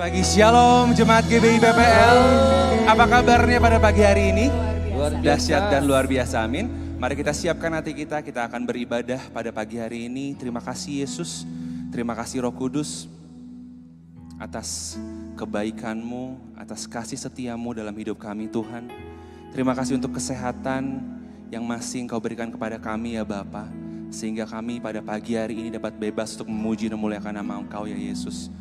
Pagi Shalom Jemaat GBI PPL. Apa kabarnya pada pagi hari ini? Dahsyat dan luar biasa, amin. Mari kita siapkan hati kita akan beribadah pada pagi hari ini. Terima kasih Yesus, terima kasih Roh Kudus atas kebaikan-Mu, atas kasih setia-Mu dalam hidup kami Tuhan. Terima kasih untuk kesehatan yang masih Engkau berikan kepada kami ya Bapa. Sehingga kami pada pagi hari ini dapat bebas untuk memuji dan memuliakan nama Engkau ya Yesus.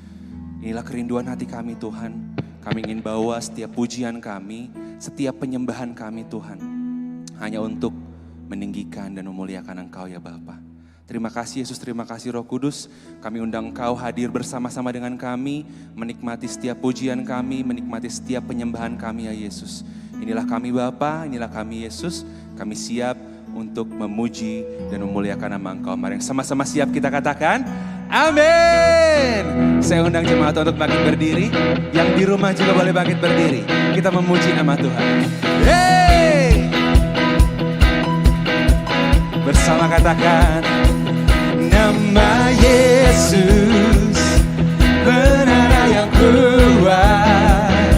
Inilah kerinduan hati kami Tuhan. Kami ingin bawa setiap pujian kami, setiap penyembahan kami Tuhan. Hanya untuk meninggikan dan memuliakan Engkau ya Bapa. Terima kasih Yesus, terima kasih Roh Kudus. Kami undang Engkau hadir bersama-sama dengan kami. Menikmati setiap pujian kami, menikmati setiap penyembahan kami ya Yesus. Inilah kami Bapa, inilah kami Yesus. Kami siap untuk memuji dan memuliakan nama Engkau. Mari sama-sama siap kita katakan. Amin. Saya undang jemaat untuk bangkit berdiri. Yang di rumah juga boleh bangkit berdiri. Kita memuji nama Tuhan. Hey! Bersama katakan, nama Yesus benar yang kuat.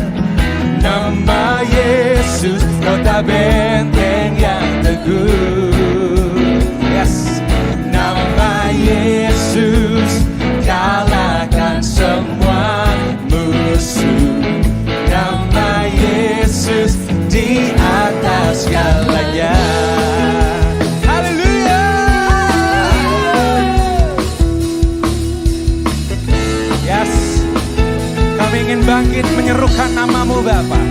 Nama Yesus kota benteng yang teguh. Yes. Nama Yesus kalahkan semua musuh. Nama Yesus di atas segalanya. Haleluya. Yes. Kami ingin bangkit menyerukan nama-Mu Bapa.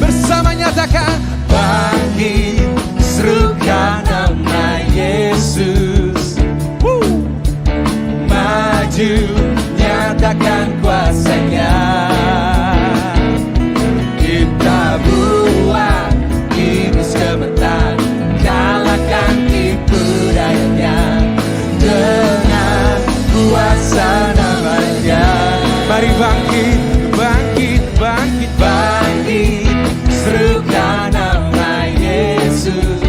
Bersama nyatakan, bangkit serukan nama Yesus. Maju nyatakan kuasanya. Kita buang iblis gemetar, kalahkan tipu dayanya dengan kuasa namanya. Mari bangkit, bangkit, bangkit, bangkit, serukan nama Yesus.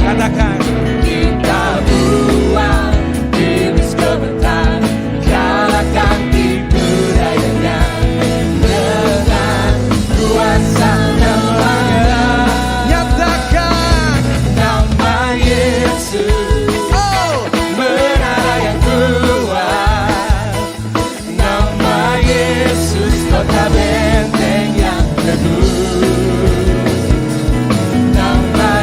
Katakan, kita buang iblis gemetar, kalahkan tipu dayanya dengan kuasa namanya. Nyatakan nama Yesus, oh, menara yang kuat. Nama Yesus kota benteng yang teguh.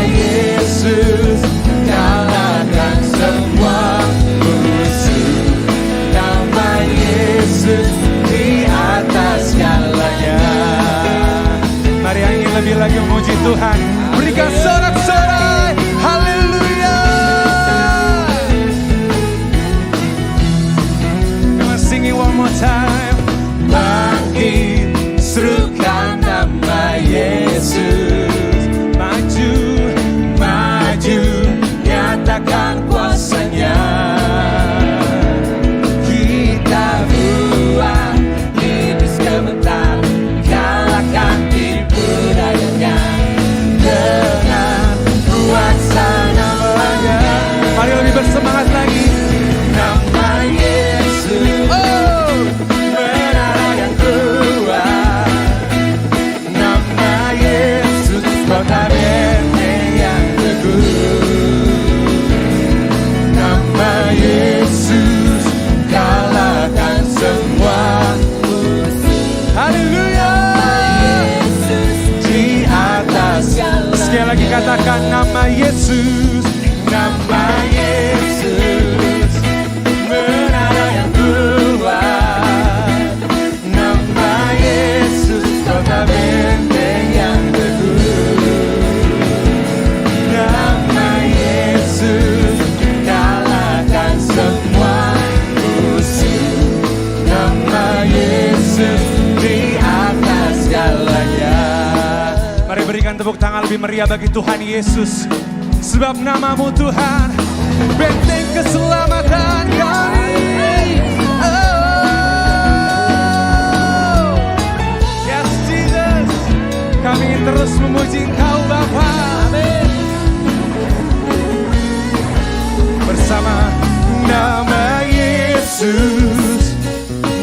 Yesus kalahkan semua musuh. Nama Yesus di atas segalanya. Mari yang ingin lebih lagi memuji Tuhan, berikan sorak-sorai haleluya. Come on, sing it one more time. Bangkit serukan nama Yesus. Maju, maju, nyatakan kuasanya. Kita buang iblis gemetar, kalahkan tipu dayanya dengan kuasa namanya. Mari lebih bersemangat lagi. Nama Yesus, oh, menara yang kuat. Nama Yesus kota benteng yang teguh. Nama Yesus kalahkan semua musuh. Haleluya. Yesus di atas. Sekali lagi katakan nama Yesus. Nama Yesus menara yang kuat. Nama Yesus kota benteng yang teguh. Nama Yesus kalahkan semua musuh. Nama Yesus di atas segalanya. Mari berikan tepuk tangan lebih meriah bagi Tuhan Yesus. Sebab nama-Mu Tuhan, benteng keselamatan kami. Oh, yes Jesus. Kami ingin terus memuji Engkau Bapa. Amin. bersama. Nama Yesus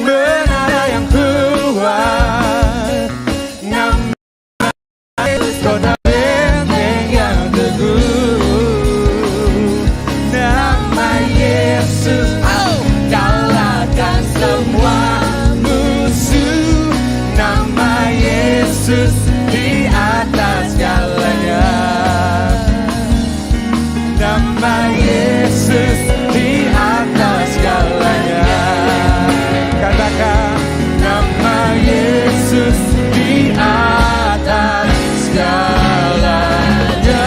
menara yang kuat, nama Yesus kota benteng yang teguh. Nama Yesus kalahkan semua musuh. Nama Yesus di atas segalanya. Nama Yesus di atas segalanya. Katakan nama Yesus di atas segalanya.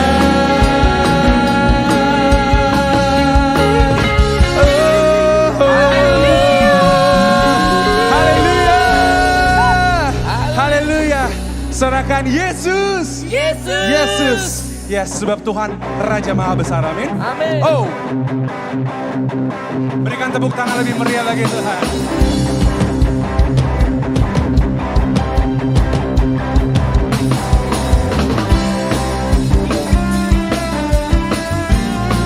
Oh, haleluya, haleluya. Sorakan Yesus, Yesus. Yes, sebab Tuhan Raja Maha Besar, amin. Amin. Oh, berikan tepuk tangan lebih meriah lagi Tuhan.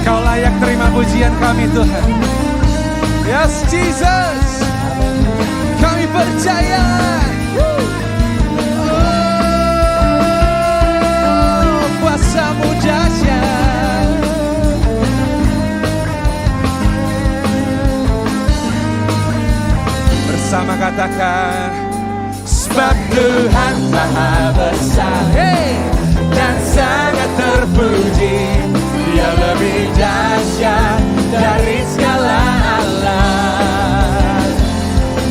Kau layak terima pujian kami Tuhan. Yes, Jesus. Kami percaya. Kuasamu dahsyat. Bersama katakan, sebab Tuhan Maha Besar, hey, dan sangat terpuji. Dia lebih dahsyat dari segala alam.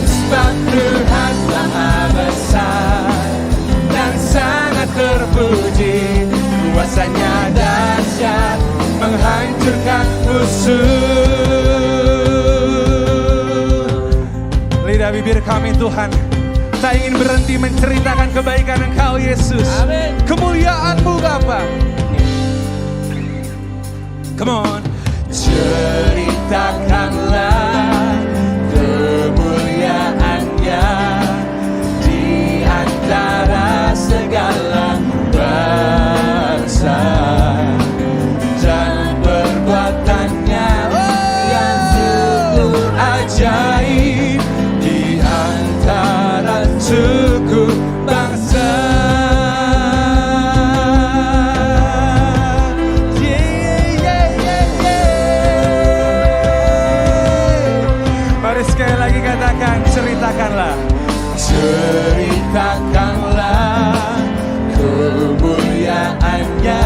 Sebab Tuhan Maha Besar dan sangat terpuji. Kuasanya dahsyat menghancurkan musuh. Lidah bibir kami Tuhan tak ingin berhenti menceritakan kebaikan Engkau Yesus. Amin. Kemuliaan-Mu Bapa. Come on. Ceritakanlah kemuliaan-Nya di antara segala bangsa, dan perbuatannya yang sungguh ajaib di antara suku bangsa. Mari sekali lagi katakan, ceritakanlah, ceritakanlah kemuliaan-Nya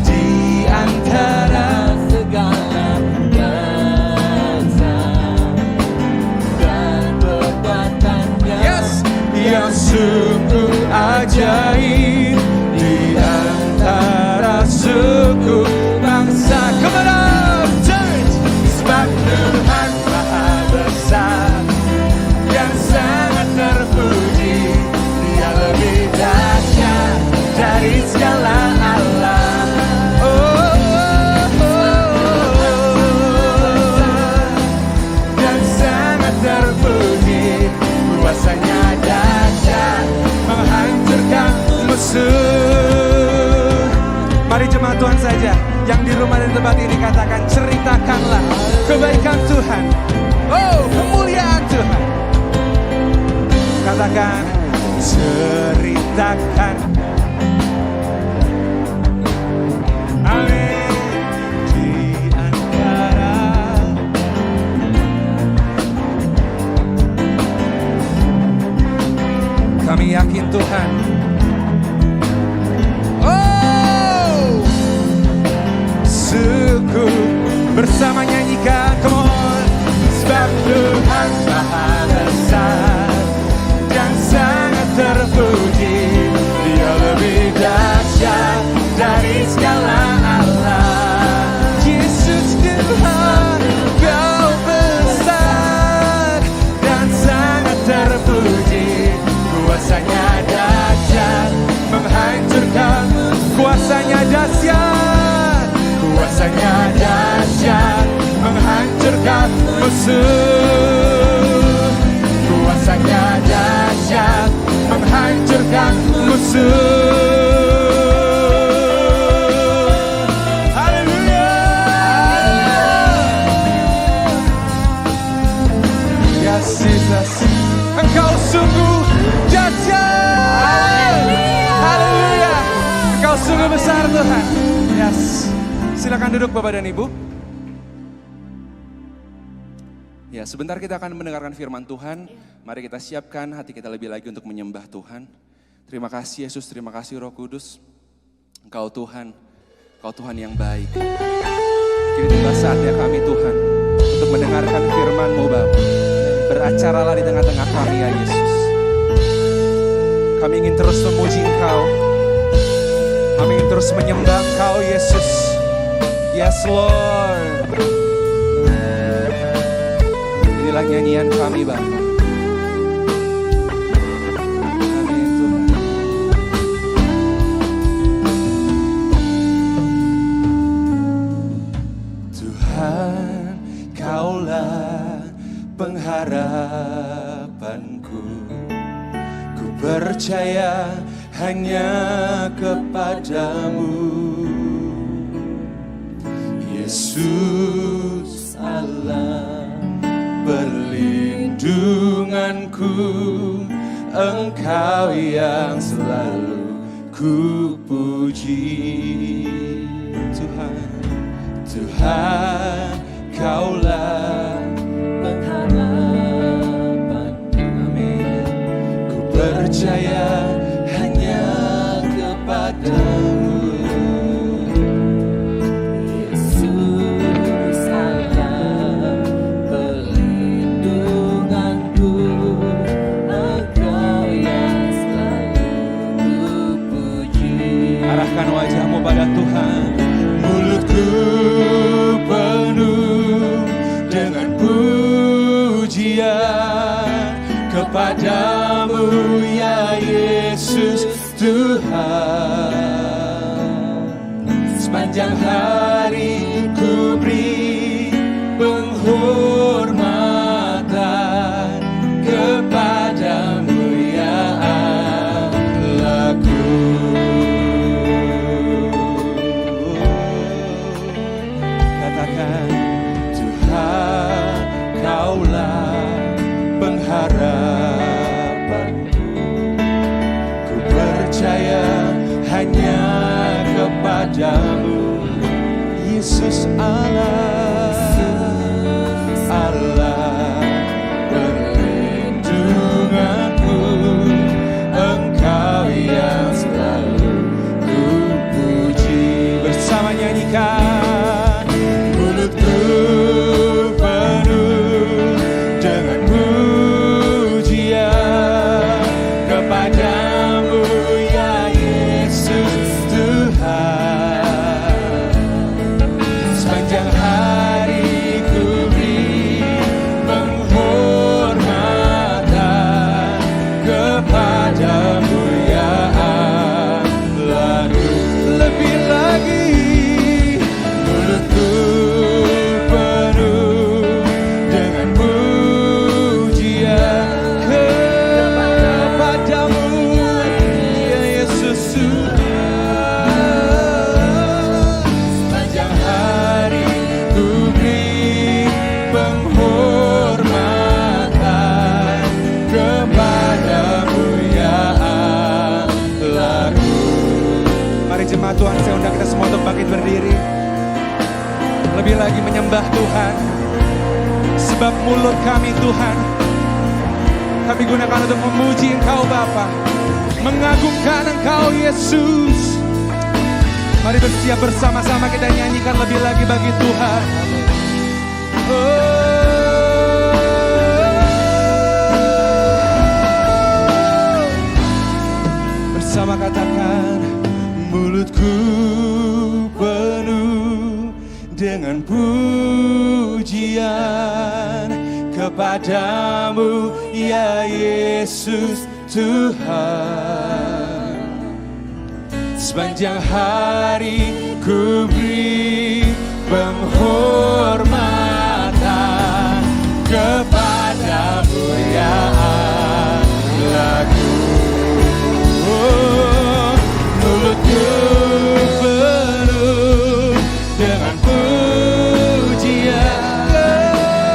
di antara segala bangsa, dan perbuatannya yang sungguh ajaib di antara suku bangsa. Come on up, church. Sebab Tuhan Maha Besar dan sangat terpuji. Dia lebih dahsyat dari segala alam. Dan sangat terpuji. Kuasanya dahsyat menghancurkan musuh. Mari jemaat Tuhan saja yang di rumah dan tempat ini katakan, ceritakanlah kebaikan Tuhan. Oh, kemuliaan Tuhan. Katakan, ceritakan. Amin. Di antara kami yakin Tuhan. Oh, suku bersama nyanyikan, come on. Sebab Tuhan Maha Besar dan sangat terpuji. Dia lebih dahsyat dari segala alam. Yesus Tuhan, Kau besar dan sangat terpuji. Kuasanya dahsyat menghancurkan. Kuasanya dahsyat. Kuasanya dahsyat menghancurkan musuh. Kuasanya dahsyat menghancurkan musuh. Haleluya. sungguh besar Tuhan. Yes. Silakan duduk Bapak dan Ibu. Ya, sebentar kita akan mendengarkan firman Tuhan. Mari kita siapkan hati kita lebih lagi untuk menyembah Tuhan. Terima kasih Yesus, terima kasih Roh Kudus. Engkau Tuhan yang baik. Kini tiba saatnya kami Tuhan untuk mendengarkan firman-Mu Bapa. Beracaralah di tengah-tengah kami ya Yesus. Kami ingin terus memuji Engkau. Kami ingin terus menyembah Engkau Yesus. Yes Lord. Inilah nyanyian kami Bapa. Amin Tuhan. Tuhan, Kaulah pengharapanku. Ku percaya hanya kepadamu. Yesus Allah perlindunganku, Engkau yang selalu ku puji. Tuhan, Kaulah pengharapanku. Amin. Ku percaya hanya kepadamu. Arahkan wajahmu pada Tuhan. Mulutku penuh dengan pujian kepadamu ya Yesus Tuhan. Sepanjang hari ku beri penghormatan kepadamu ya Allahku. Tuhan, Kaulah pengharapanku. Ku percaya hanya kepadamu. Yesus Allah, Allah perlindunganku. Engkau yang selalu ku puji. Bersama nyanyikan. Mulutku penuh dengan pujian kepadamu ya Yesus Tuhan. Sepanjang hari ku beri penghormatan kepadamu ya Allahku. Lebih lagi mulutku Tuhan, saya undang kita semua untuk bangkit berdiri. Lebih lagi menyembah Tuhan. Sebab mulut kami Tuhan, kami gunakan untuk memuji Engkau Bapa, mengagungkan Engkau Yesus. Mari bersiap bersama-sama kita nyanyikan lebih lagi bagi Tuhan. Bersama katakan. Mulutku penuh dengan pujian kepadamu ya Yesus Tuhan. Sepanjang hari ku beri penghormatan kepadamu ya Allahku. Mulutku penuh dengan pujian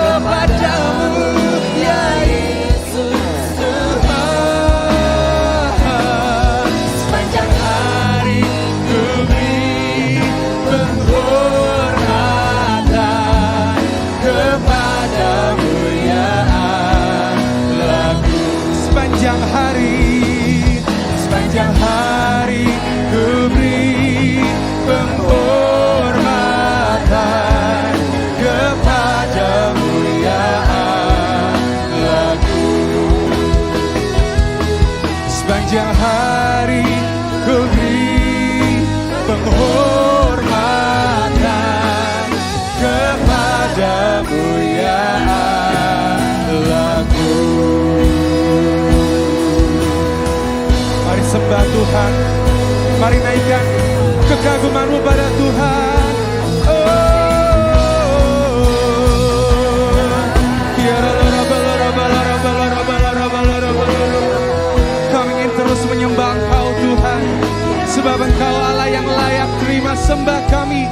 kepadamu ya Yesus Tuhan. Sepanjang hari ku Mari naikkan kekagumanmu pada Tuhan. Kami ingin terus menyembah Engkau Tuhan, sebab Engkau Allah yang layak terima sembah kami.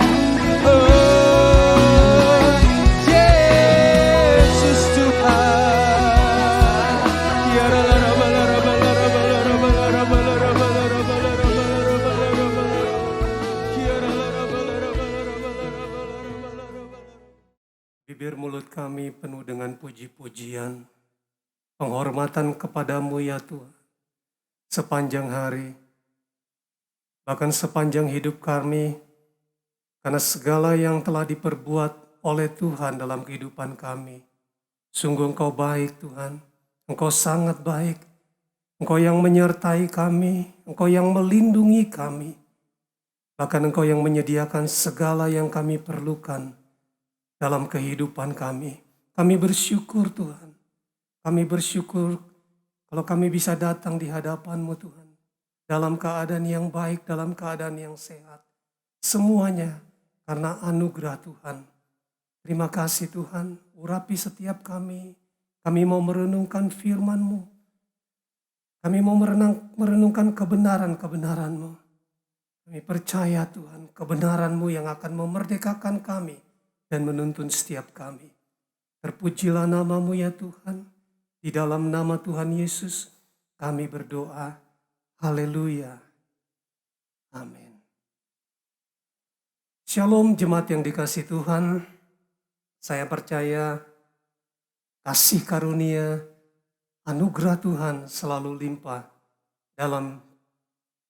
Yesus Tuhan. Bibir mulut kami penuh dengan puji-pujian, penghormatan kepadamu ya Tuhan. Sepanjang hari, bahkan sepanjang hidup kami, karena segala yang telah diperbuat oleh Tuhan dalam kehidupan kami. Sungguh Engkau baik Tuhan, Engkau sangat baik. Engkau yang menyertai kami, Engkau yang melindungi kami. Bahkan Engkau yang menyediakan segala yang kami perlukan dalam kehidupan kami. Kami bersyukur Tuhan. Kami bersyukur kalau kami bisa datang di hadapan-Mu Tuhan. Dalam keadaan yang baik, dalam keadaan yang sehat. Semuanya karena anugerah Tuhan. Terima kasih Tuhan, urapi setiap kami. Kami mau merenungkan firman-Mu. Kami mau merenungkan kebenaran-kebenaran-Mu. Kami percaya Tuhan, kebenaran-Mu yang akan memerdekakan kami dan menuntun setiap kami. Terpujilah nama-Mu ya Tuhan. Di dalam nama Tuhan Yesus kami berdoa. Haleluya. Amin. Shalom jemaat yang dikasihi Tuhan. Saya percaya kasih karunia, anugerah Tuhan selalu limpah dalam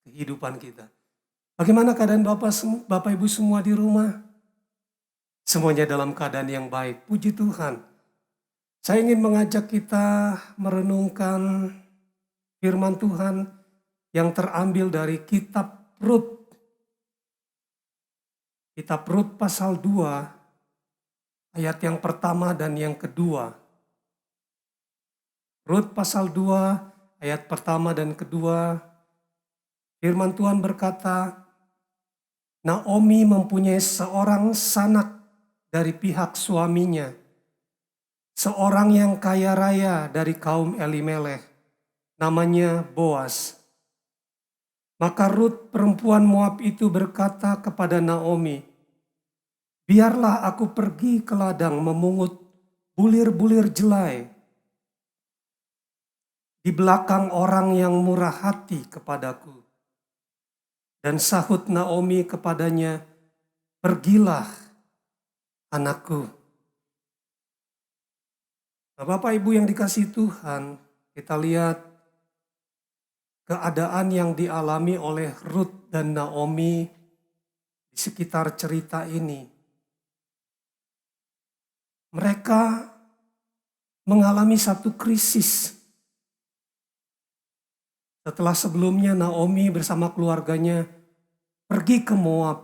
kehidupan kita. Bagaimana keadaan Bapak Ibu semua di rumah? Semuanya dalam keadaan yang baik. Puji Tuhan. Saya ingin mengajak kita merenungkan firman Tuhan yang terambil dari kitab Rut. Kitab Rut pasal 2 ayat yang pertama dan yang kedua. Rut pasal 2 ayat pertama dan kedua. Firman Tuhan berkata, Naomi mempunyai seorang sanak dari pihak suaminya, seorang yang kaya raya dari kaum Elimelech, namanya Boas. Maka Rut perempuan Moab itu berkata kepada Naomi, biarlah aku pergi ke ladang memungut bulir-bulir jelai di belakang orang yang murah hati kepadaku. Dan sahut Naomi kepadanya, pergilah anakku. Nah, Bapak Ibu yang dikasihi Tuhan, kita lihat keadaan yang dialami oleh Rut dan Naomi di sekitar cerita ini. Mereka mengalami satu krisis. Setelah sebelumnya Naomi bersama keluarganya pergi ke Moab,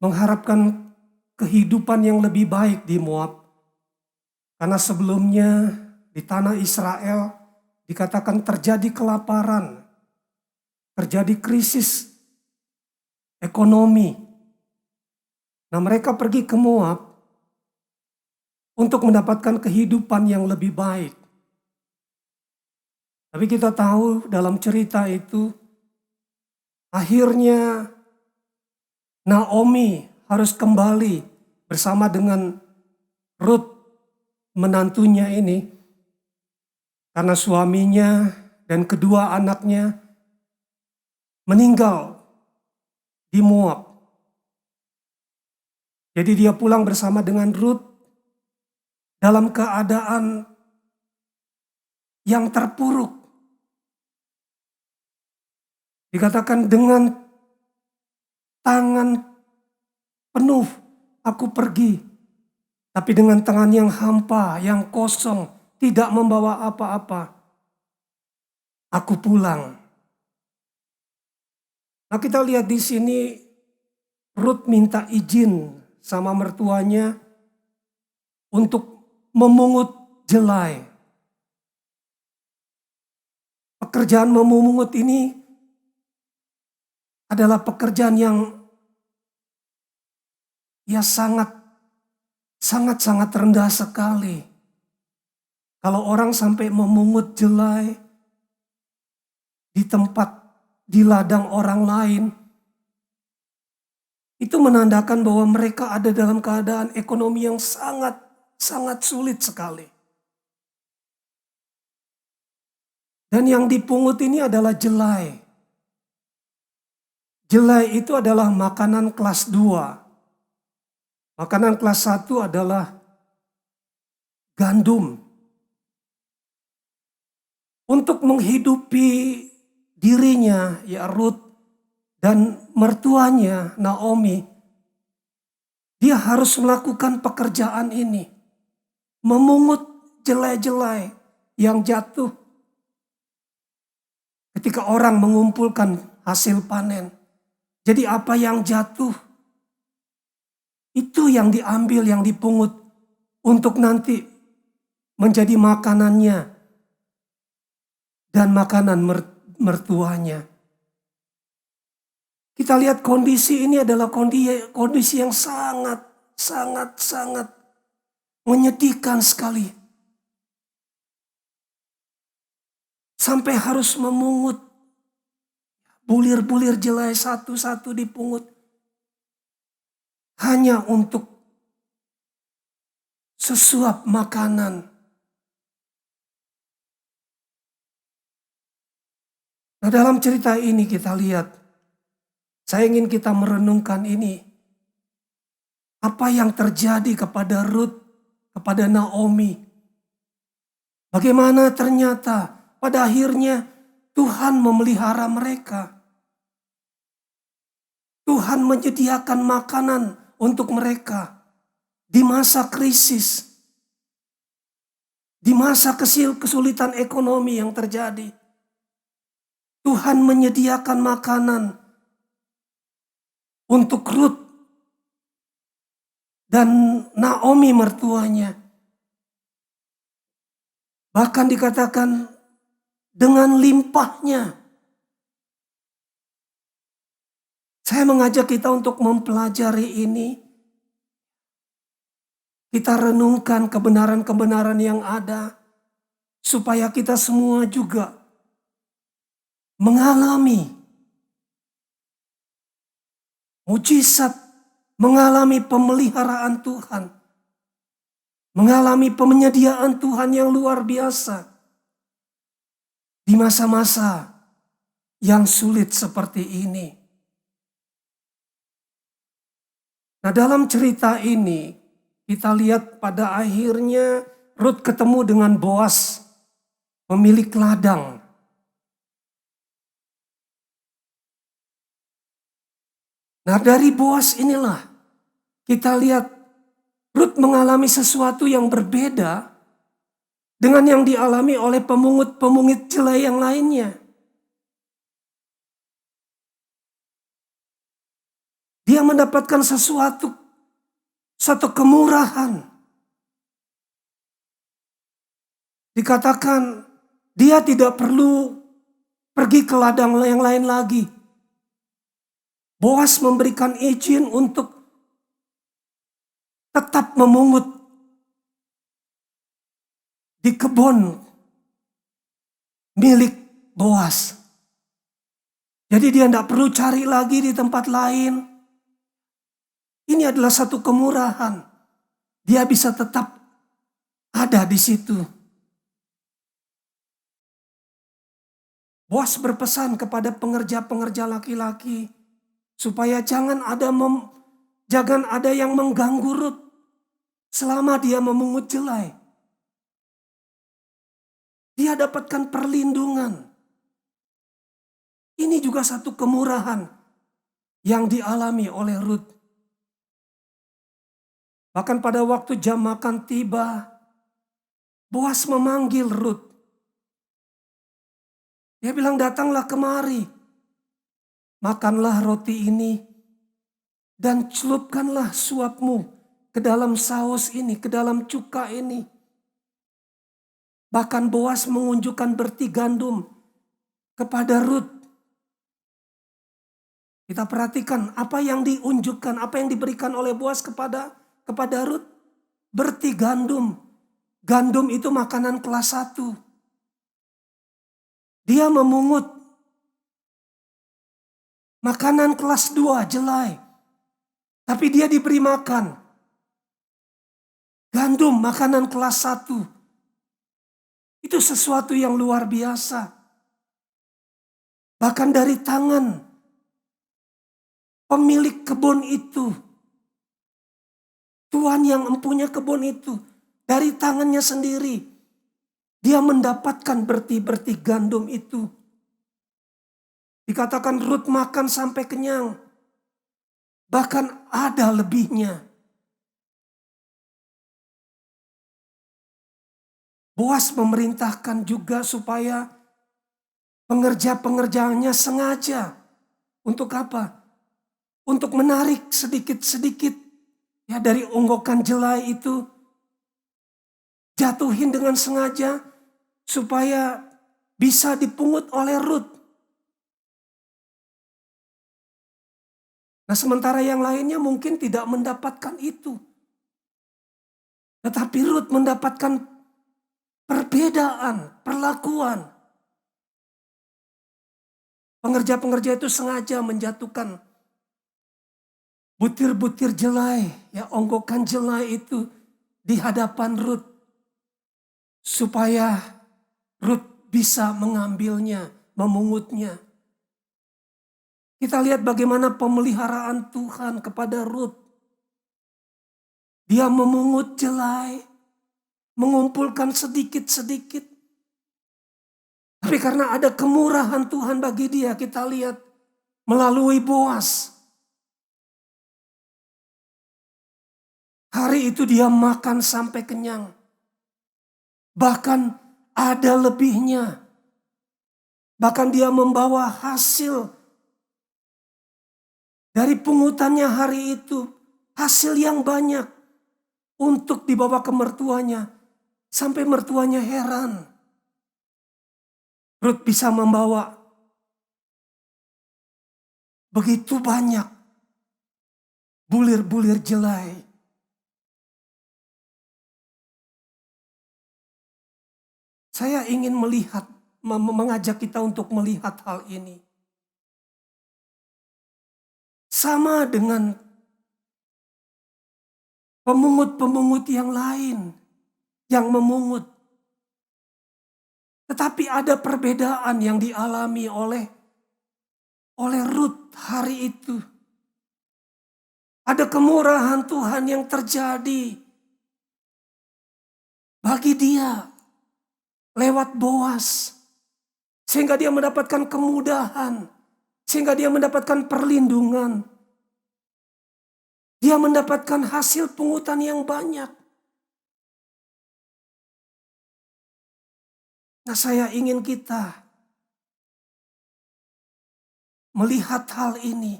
mengharapkan kehidupan yang lebih baik di Moab. Karena sebelumnya di tanah Israel dikatakan terjadi kelaparan, terjadi krisis ekonomi. Nah, mereka pergi ke Moab untuk mendapatkan kehidupan yang lebih baik. Tapi kita tahu dalam cerita itu akhirnya Naomi harus kembali bersama dengan Rut menantunya ini, karena suaminya dan kedua anaknya meninggal di Moab. Jadi dia pulang bersama dengan Rut dalam keadaan yang terpuruk. Dikatakan dengan tangan penuh aku pergi. Tapi dengan tangan yang hampa, yang kosong, tidak membawa apa-apa. Aku pulang. Nah, kita lihat di sini Rut minta izin sama mertuanya untuk memungut jelai. Pekerjaan memungut ini adalah pekerjaan yang sangat rendah sekali. Kalau orang sampai memungut jelai di ladang orang lain, itu menandakan bahwa mereka ada dalam keadaan ekonomi yang sangat sulit sekali. Dan yang dipungut ini adalah jelai. Jelai itu adalah makanan kelas 2. Makanan kelas 1 adalah gandum. Untuk menghidupi dirinya, ya Ruth, dan mertuanya Naomi, dia harus melakukan pekerjaan ini. Memungut jelai-jelai yang jatuh ketika orang mengumpulkan hasil panen. Jadi apa yang jatuh, itu yang diambil, yang dipungut untuk nanti menjadi makanannya dan makanan mertuanya. Kita lihat kondisi ini adalah kondisi yang sangat menyedihkan sekali. Sampai harus memungut bulir-bulir jelai satu-satu dipungut. Hanya untuk sesuap makanan. Nah, dalam cerita ini kita lihat, saya ingin kita merenungkan ini. Apa yang terjadi kepada Ruth, kepada Naomi. Bagaimana ternyata pada akhirnya Tuhan memelihara mereka. Tuhan menyediakan makanan untuk mereka di masa krisis. Di masa kesulitan ekonomi yang terjadi. Tuhan menyediakan makanan untuk Ruth dan Naomi mertuanya. Bahkan dikatakan dengan limpahnya. Saya mengajak kita untuk mempelajari ini. Kita renungkan kebenaran-kebenaran yang ada. Supaya kita semua juga mengalami mujizat, mengalami pemeliharaan Tuhan. Mengalami penyediaan Tuhan yang luar biasa. Di masa-masa yang sulit seperti ini. Nah, dalam cerita ini kita lihat pada akhirnya Ruth ketemu dengan Boas, pemilik ladang. Nah, dari Boas inilah kita lihat Ruth mengalami sesuatu yang berbeda dengan yang dialami oleh pemungut jelai yang lainnya. Dia mendapatkan satu kemurahan. Dikatakan dia tidak perlu pergi ke ladang yang lain lagi. Boas memberikan izin untuk tetap memungut di kebun milik Boas. Jadi dia tidak perlu cari lagi di tempat lain. Ini adalah satu kemurahan. Dia bisa tetap ada di situ. Boas berpesan kepada pengerja-pengerja laki-laki supaya jangan ada yang mengganggu Ruth selama dia memungut jelai. Dia dapatkan perlindungan. Ini juga satu kemurahan yang dialami oleh Ruth. Bahkan pada waktu jam makan tiba, Boas memanggil Ruth. Dia bilang, datanglah kemari. Makanlah roti ini dan celupkanlah suapmu ke dalam saus ini, ke dalam cuka ini. Bahkan Boas mengunjukkan berti gandum kepada Ruth. Kita perhatikan apa yang diunjukkan, apa yang diberikan oleh Boas kepada Rut. Berti gandum. Gandum itu makanan kelas 1. Dia memungut makanan kelas 2, jelai. Tapi dia diberi makan gandum, makanan kelas 1. Itu sesuatu yang luar biasa. Bahkan dari tangan pemilik kebun itu, Tuhan yang mempunyai kebun itu, dari tangannya sendiri, dia mendapatkan berti-berti gandum itu. Dikatakan Rut makan sampai kenyang. Bahkan ada lebihnya. Boas memerintahkan juga supaya pengerja-pengerjanya sengaja. Untuk apa? Untuk menarik sedikit-sedikit ya dari onggokan jelai itu. Jatuhin dengan sengaja supaya bisa dipungut oleh Rut. Nah, sementara yang lainnya mungkin tidak mendapatkan itu. Tetapi Rut mendapatkan perbedaan, perlakuan. Pengerja-pengerja itu sengaja menjatuhkan butir-butir jelai, ya onggokan jelai itu di hadapan Rut. Supaya Rut bisa mengambilnya, memungutnya. Kita lihat bagaimana pemeliharaan Tuhan kepada Rut. Dia memungut jelai, mengumpulkan sedikit-sedikit. Tapi karena ada kemurahan Tuhan bagi dia, kita lihat melalui Boas. Hari itu dia makan sampai kenyang. Bahkan ada lebihnya. Bahkan dia membawa hasil dari pungutannya hari itu. Hasil yang banyak untuk dibawa ke mertuanya. Sampai mertuanya heran. Rut bisa membawa begitu banyak bulir-bulir jelai. Saya ingin mengajak kita untuk melihat hal ini. Sama dengan pemungut-pemungut yang lain yang memungut. Tetapi ada perbedaan yang dialami oleh Rut hari itu. Ada kemurahan Tuhan yang terjadi bagi dia lewat Boas. Sehingga dia mendapatkan kemudahan. Sehingga dia mendapatkan perlindungan. Dia mendapatkan hasil pungutan yang banyak. Nah, saya ingin kita melihat hal ini.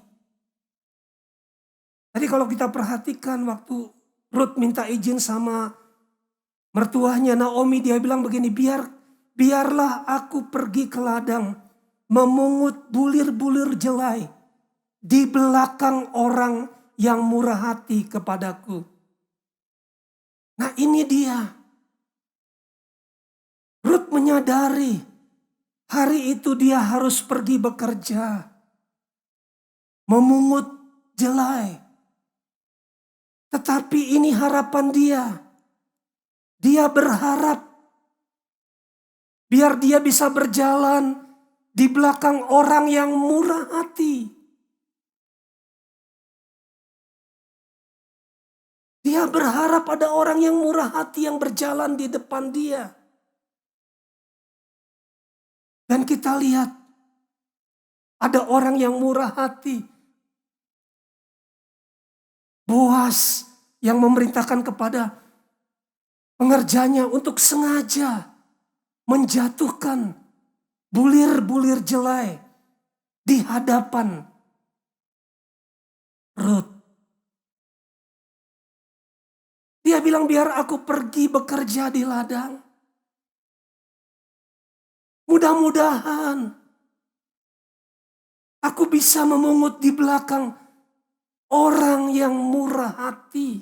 Tadi kalau kita perhatikan waktu Rut minta izin sama mertuanya Naomi, dia bilang begini, biarlah aku pergi ke ladang memungut bulir-bulir jelai di belakang orang yang murah hati kepadaku. Nah, ini dia. Rut menyadari hari itu dia harus pergi bekerja. Memungut jelai. Tetapi ini harapan dia. Dia berharap biar dia bisa berjalan di belakang orang yang murah hati. Dia berharap ada orang yang murah hati yang berjalan di depan dia. Dan kita lihat ada orang yang murah hati. Boas yang memerintahkan kepada pengerjanya untuk sengaja menjatuhkan bulir-bulir jelai di hadapan Rut. Dia bilang, biar aku pergi bekerja di ladang. Mudah-mudahan Aku bisa memungut di belakang orang yang murah hati.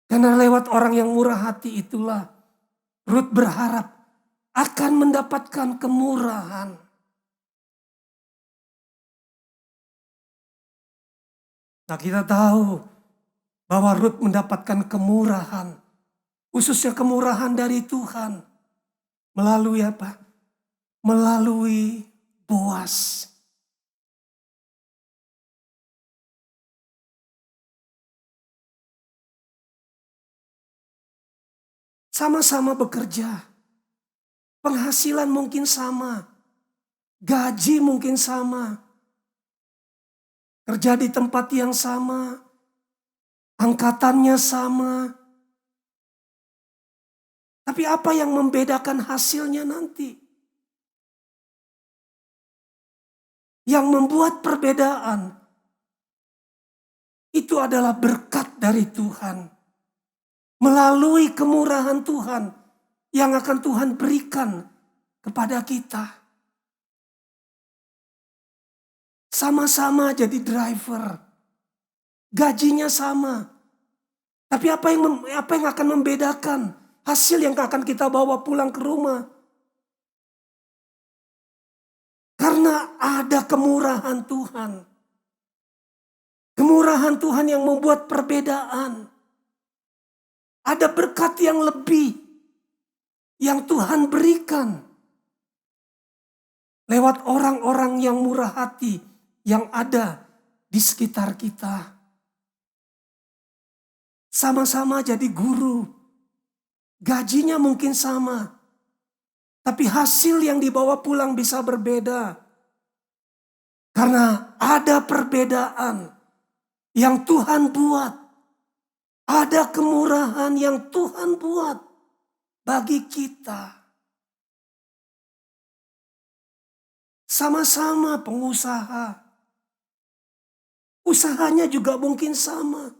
Karena lewat orang yang murah hati itulah Ruth berharap akan mendapatkan kemurahan. Nah, kita tahu bahwa Ruth mendapatkan kemurahan, khususnya kemurahan dari Tuhan. Melalui apa? Melalui Boas. Sama-sama bekerja. Penghasilan mungkin sama. Gaji mungkin sama. Kerja di tempat yang sama. Angkatannya sama. Tapi apa yang membedakan hasilnya nanti? Yang membuat perbedaan itu adalah berkat dari Tuhan. Melalui kemurahan Tuhan yang akan Tuhan berikan kepada kita. Sama-sama jadi driver. Gajinya sama. Tapi apa yang akan membedakan hasil yang akan kita bawa pulang ke rumah? Karena ada kemurahan Tuhan. Kemurahan Tuhan yang membuat perbedaan. Ada berkat yang lebih yang Tuhan berikan lewat orang-orang yang murah hati yang ada di sekitar kita. Sama-sama jadi guru. Gajinya mungkin sama. Tapi hasil yang dibawa pulang bisa berbeda. Karena ada perbedaan yang Tuhan buat. Ada kemurahan yang Tuhan buat bagi kita. Sama-sama pengusaha. Usahanya juga mungkin sama.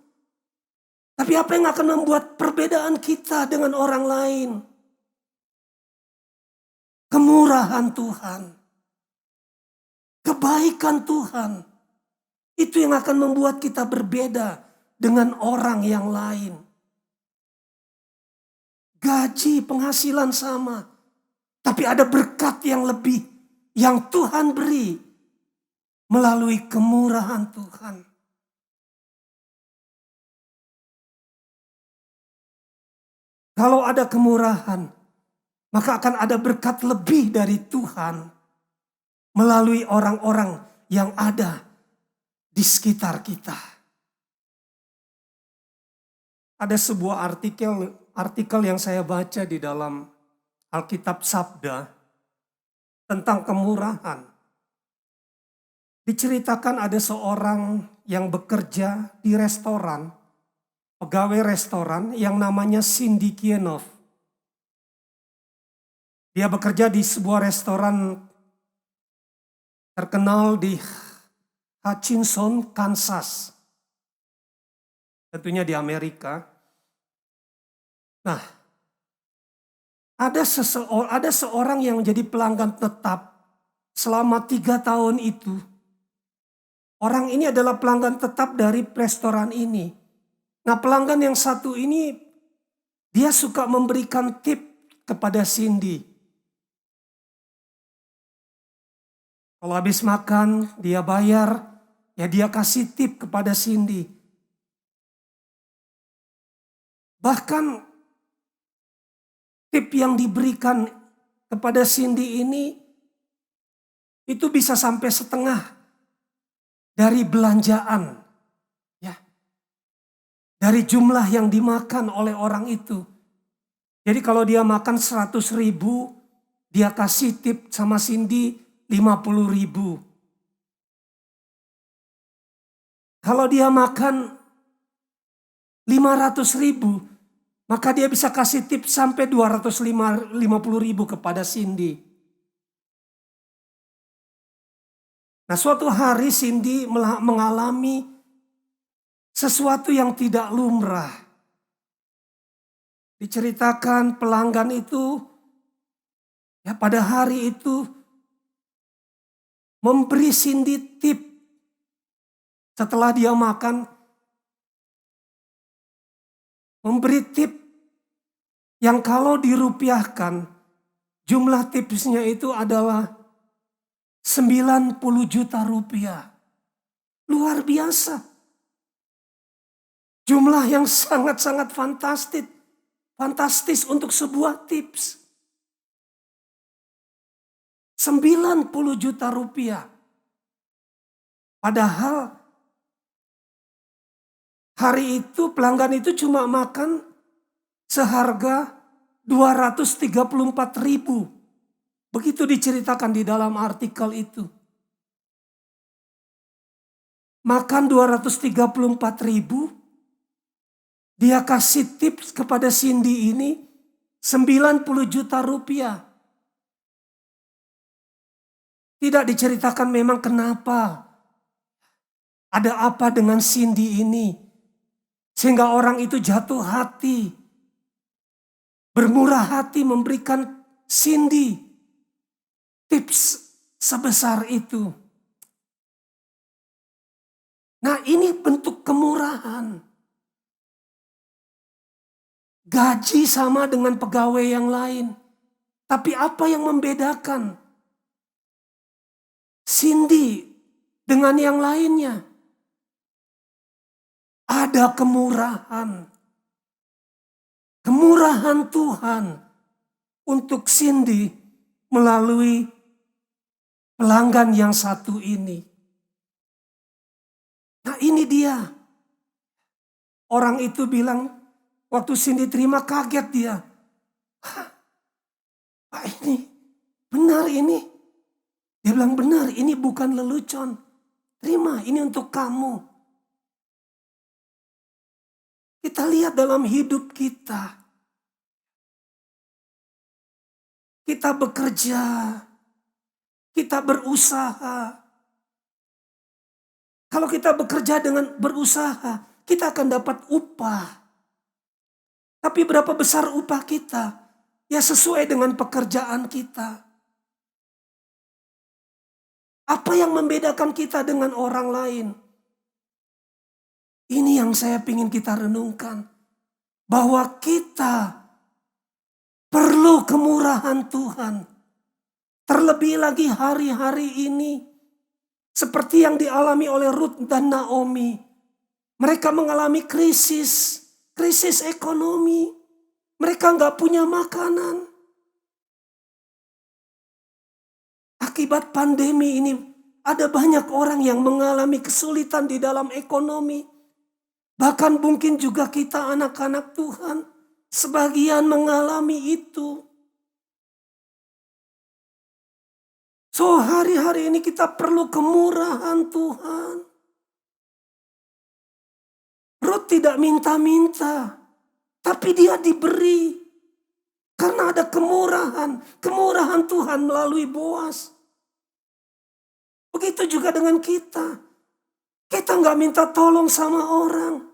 Tapi apa yang akan membuat perbedaan kita dengan orang lain? Kemurahan Tuhan. Kebaikan Tuhan. Itu yang akan membuat kita berbeda dengan orang yang lain. Gaji, penghasilan sama. Tapi ada berkat yang lebih yang Tuhan beri melalui kemurahan Tuhan. Kalau ada kemurahan, maka akan ada berkat lebih dari Tuhan melalui orang-orang yang ada di sekitar kita. Ada sebuah artikel yang saya baca di dalam Alkitab Sabda tentang kemurahan. Diceritakan ada seorang yang bekerja di restoran, pegawai restoran yang namanya Cindy Kienov. Dia bekerja di sebuah restoran terkenal di Hutchinson, Kansas. Tentunya di Amerika. Nah, ada seorang yang menjadi pelanggan tetap selama 3 tahun itu. Orang ini adalah pelanggan tetap dari restoran ini. Nah, pelanggan yang satu ini dia suka memberikan tip kepada Cindy. Kalau habis makan dia bayar, ya dia kasih tip kepada Cindy. Bahkan tip yang diberikan kepada Cindy ini itu bisa sampai setengah dari belanjaan. Ya. Dari jumlah yang dimakan oleh orang itu. Jadi kalau dia makan 100.000, dia kasih tip sama Cindy 50.000. Kalau dia makan 500.000, maka dia bisa kasih tip sampai 250.000 kepada Cindy. Nah, suatu hari Cindy mengalami sesuatu yang tidak lumrah. Diceritakan pelanggan itu Ya, pada hari itu memberi Cindy tip setelah dia makan, memberi tip yang kalau dirupiahkan jumlah tipsnya itu adalah 90 juta rupiah. Luar biasa. Jumlah yang sangat-sangat fantastis untuk sebuah tips. 90 juta rupiah. Padahal hari itu pelanggan itu cuma makan seharga 234.000. Begitu diceritakan di dalam artikel itu. Makan 234.000, dia kasih tips kepada Cindy ini 90 juta rupiah. Tidak diceritakan memang kenapa. Ada apa dengan Cindy ini. Sehingga orang itu jatuh hati. Bermurah hati memberikan Cindy tips sebesar itu. Nah, ini bentuk kemurahan. Gaji sama dengan pegawai yang lain. Tapi apa yang membedakan Cindy dengan yang lainnya? Ada kemurahan. Kemurahan Tuhan untuk Cindy melalui pelanggan yang satu ini. Nah, ini dia. Orang itu bilang, waktu Cindy terima kaget dia. Pak, ini benar ini. Dia bilang benar, ini bukan lelucon. Terima, ini untuk kamu. Kita lihat dalam hidup kita. Kita bekerja. Kita berusaha. Kalau kita bekerja dengan berusaha, kita akan dapat upah. Tapi berapa besar upah kita? Ya sesuai dengan pekerjaan kita. Apa yang membedakan kita dengan orang lain? Ini yang saya ingin kita renungkan. Bahwa kita perlu kemurahan Tuhan. Terlebih lagi hari-hari ini. Seperti yang dialami oleh Ruth dan Naomi. Mereka mengalami krisis ekonomi. Mereka nggak punya makanan. Akibat pandemi ini ada banyak orang yang mengalami kesulitan di dalam ekonomi. Bahkan mungkin juga kita anak-anak Tuhan sebagian mengalami itu. So hari-hari ini kita perlu kemurahan Tuhan. Ruth tidak minta-minta, tapi dia diberi. Karena ada kemurahan Tuhan melalui Boas. Begitu juga dengan kita. Kita nggak minta tolong sama orang.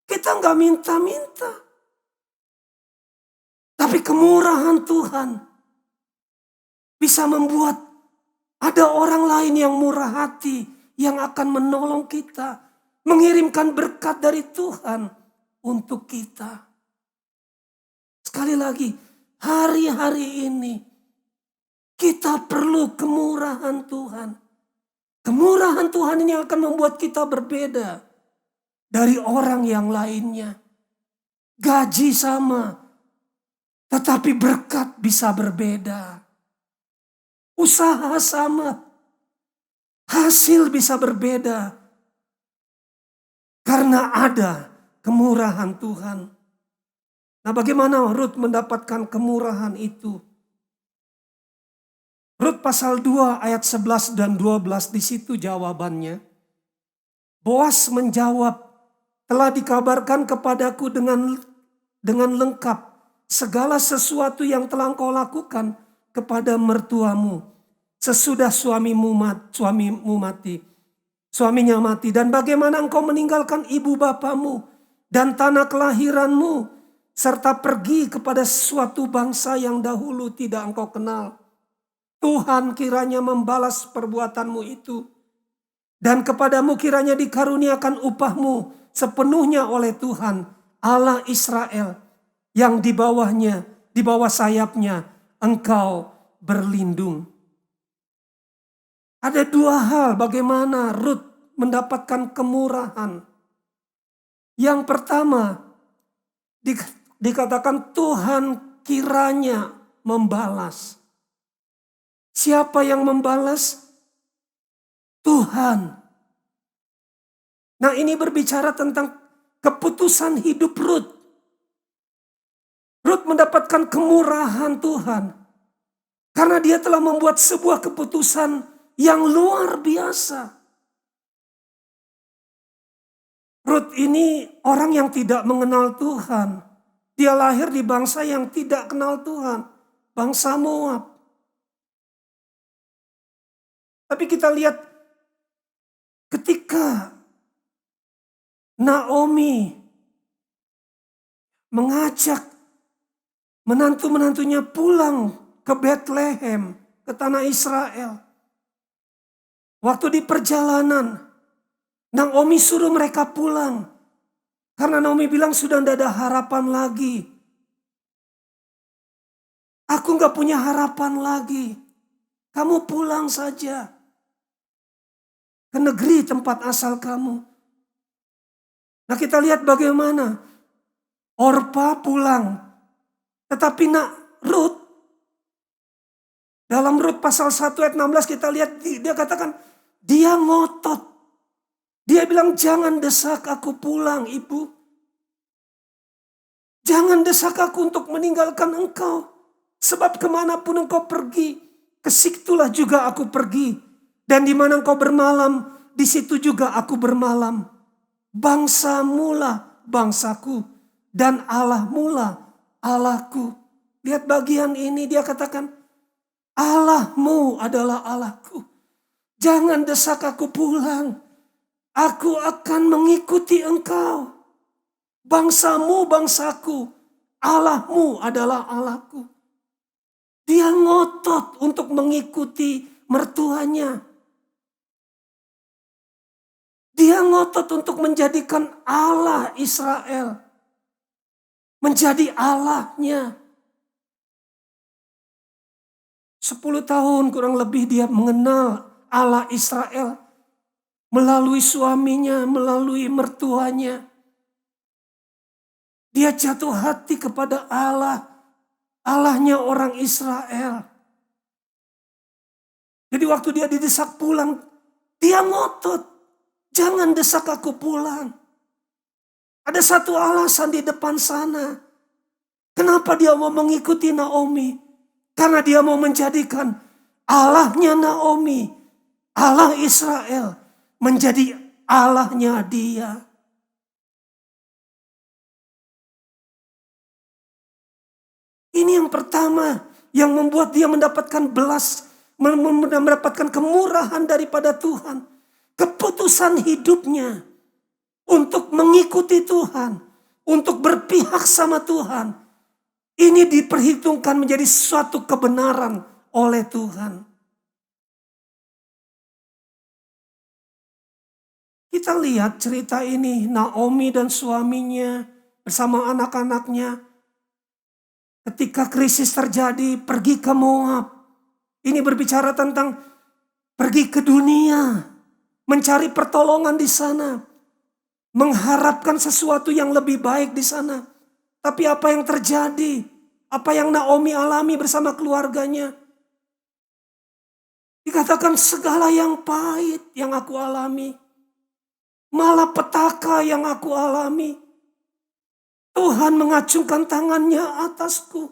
Kita nggak minta-minta. Tapi kemurahan Tuhan bisa membuat ada orang lain yang murah hati yang akan menolong kita. Mengirimkan berkat dari Tuhan untuk kita. Sekali lagi, hari-hari ini kita perlu kemurahan Tuhan. Kemurahan Tuhan ini akan membuat kita berbeda dari orang yang lainnya. Gaji sama, tetapi berkat bisa berbeda. Usaha sama, hasil bisa berbeda. Karena ada kemurahan Tuhan. Nah, bagaimana Ruth mendapatkan kemurahan itu? Rut pasal 2 ayat 11 dan 12 di situ jawabannya. Boas menjawab, telah dikabarkan kepadaku dengan lengkap segala sesuatu yang telah engkau lakukan kepada mertuamu sesudah suaminya mati, dan bagaimana engkau meninggalkan ibu bapamu dan tanah kelahiranmu serta pergi kepada suatu bangsa yang dahulu tidak engkau kenal. Tuhan kiranya membalas perbuatanmu itu. Dan kepadamu kiranya dikaruniakan upahmu sepenuhnya oleh Tuhan, Allah Israel, yang di bawahnya, di bawah sayapnya, engkau berlindung. Ada dua hal bagaimana Rut mendapatkan kemurahan. Yang pertama, dikatakan Tuhan kiranya membalas. Siapa yang membalas? Tuhan. Nah, ini berbicara tentang keputusan hidup Rut. Rut mendapatkan kemurahan Tuhan karena dia telah membuat sebuah keputusan yang luar biasa. Rut ini orang yang tidak mengenal Tuhan. Dia lahir di bangsa yang tidak kenal Tuhan, bangsa Moab. Tapi kita lihat ketika Naomi mengajak menantu-menantunya pulang ke Bethlehem, ke tanah Israel. Waktu di perjalanan, Naomi suruh mereka pulang. Karena Naomi bilang sudah tidak ada harapan lagi. Aku gak punya harapan lagi. Kamu pulang saja ke negeri tempat asal kamu. Nah, kita lihat bagaimana Orpa pulang. Tetapi Rut, dalam Rut pasal 1 ayat 16 kita lihat dia katakan, dia ngotot. Dia bilang, jangan desak aku pulang, ibu. Jangan desak aku untuk meninggalkan engkau. Sebab kemanapun engkau pergi, ke situlah juga aku pergi. Dan di mana engkau bermalam, di situ juga aku bermalam. Bangsamu lah bangsaku, dan Allahmu lah Allahku. Lihat bagian ini, dia katakan, Allahmu adalah Allahku. Jangan desak aku pulang. Aku akan mengikuti engkau. Bangsamu bangsaku, Allahmu adalah Allahku. Dia ngotot untuk mengikuti mertuanya. Dia ngotot untuk menjadikan Allah Israel menjadi Allahnya. 10 tahun kurang lebih dia mengenal Allah Israel melalui suaminya, melalui mertuanya. Dia jatuh hati kepada Allah, Allahnya orang Israel. Jadi waktu dia didesak pulang, dia ngotot. Jangan desak aku pulang. Ada satu alasan di depan sana. Kenapa dia mau mengikuti Naomi? Karena dia mau menjadikan Allahnya Naomi, Allah Israel, menjadi Allahnya dia. Ini yang pertama yang membuat dia mendapatkan mendapatkan kemurahan daripada Tuhan. Keputusan hidupnya untuk mengikuti Tuhan, untuk berpihak sama Tuhan. Ini diperhitungkan menjadi suatu kebenaran oleh Tuhan. Kita lihat cerita ini, Naomi dan suaminya bersama anak-anaknya. Ketika krisis terjadi, pergi ke Moab. Ini berbicara tentang pergi ke dunia, mencari pertolongan di sana, mengharapkan sesuatu yang lebih baik di sana. Tapi apa yang terjadi? Apa yang Naomi alami bersama keluarganya? Dikatakan segala yang pahit yang aku alami, malapetaka yang aku alami, Tuhan mengacungkan tangannya atasku.